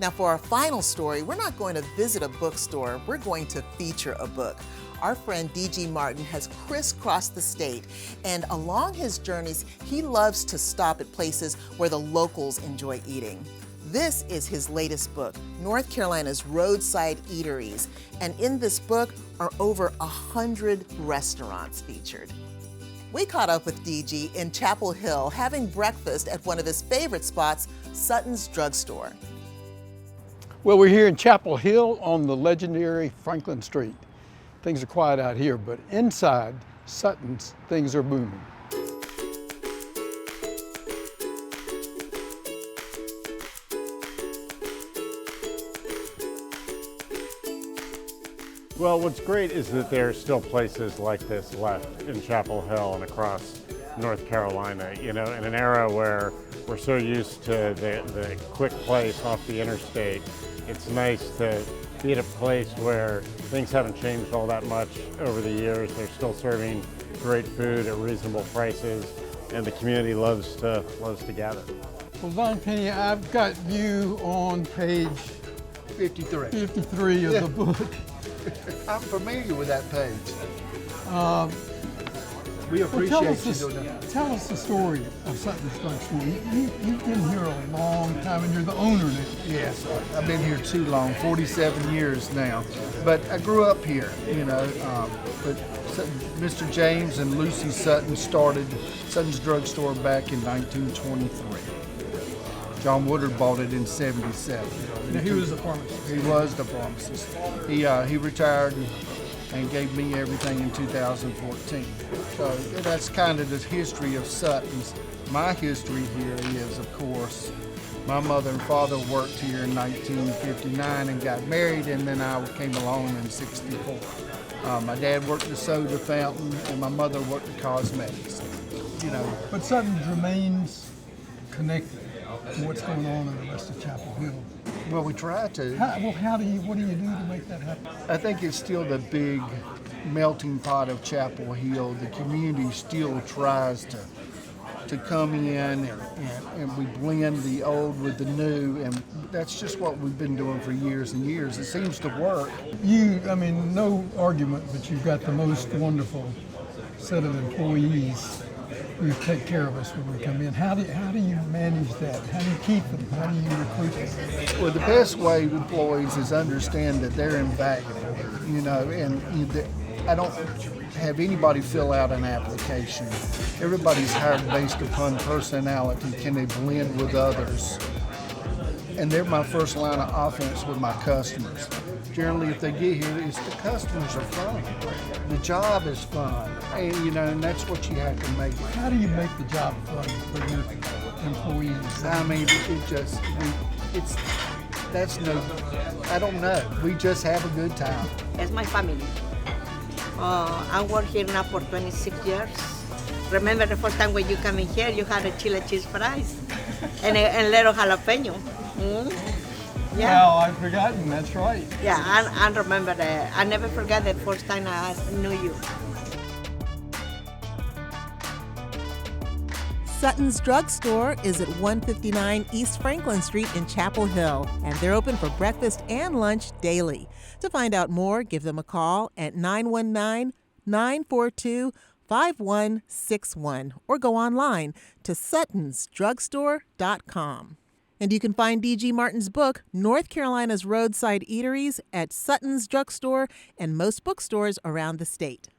Now, for our final story, we're not going to visit a bookstore, we're going to feature a book. Our friend D.G. Martin has crisscrossed the state, and along his journeys, he loves to stop at places where the locals enjoy eating. This is his latest book, North Carolina's Roadside Eateries, and in this book are over 100 restaurants featured. We caught up with D.G. in Chapel Hill, having breakfast at one of his favorite spots, Sutton's Drugstore. Well, we're here in Chapel Hill on the legendary Franklin Street. Things are quiet out here, but inside Sutton's, things are booming. Well, what's great is that there are still places like this left in Chapel Hill and across North Carolina, you know, in an era where we're so used to the quick place off the interstate. It's nice to be at a place where things haven't changed all that much over the years. They're still serving great food at reasonable prices, and the community loves to gather. Well, Von Penny, I've got you on page 53 of the book. I'm familiar with that page. We Well, appreciate you doing that. tell us the story of Sutton's Drugstore. You've been here a long time, and you're the owner now. Yes, I've been here too long, 47 years now. But I grew up here, you know. But Mr. James and Lucy Sutton started Sutton's Drugstore back in 1923. John Woodard bought it in 77. Now, he was the pharmacist. He was the pharmacist. He retired and gave me everything in 2014. So that's kind of the history of Sutton's. My history here is, of course, my mother and father worked here in 1959 and got married, and then I came along in 64. My dad worked the soda fountain, and my mother worked the cosmetics. You know. But Sutton's remains connected to what's going on in the rest of Chapel Hill. Well, we try to. What do you do to make that happen? I think it's still the big melting pot of Chapel Hill. The community still tries to come in and we blend the old with the new, and that's just what we've been doing for years and years. It seems to work. No argument, but you've got the most wonderful set of employees who take care of us when we come in. How do you manage that? How do you keep them? How do you recruit them? Well, the best way employees is understand that they're invaluable, you know, and I don't have anybody fill out an application. Everybody's hired based upon personality. Can they blend with others? And they're my first line of offense with my customers. Generally, if they get here, it's the customers are fun. The job is fun, and you know, and that's what you have to make. How do you make the job fun for your employees? I mean, I don't know. We just have a good time. It's my family. I work here now for 26 years. Remember the first time when you come in here, you had a chili cheese fries and a little jalapeno. Yeah. Well, I've forgotten, that's right. Yeah, I remember that. I never forget the first time I knew you. Sutton's Drugstore is at 159 East Franklin Street in Chapel Hill, and they're open for breakfast and lunch daily. To find out more, give them a call at 919-942-5161 or go online to suttonsdrugstore.com. And you can find D.G. Martin's book, North Carolina's Roadside Eateries, at Sutton's Drugstore and most bookstores around the state.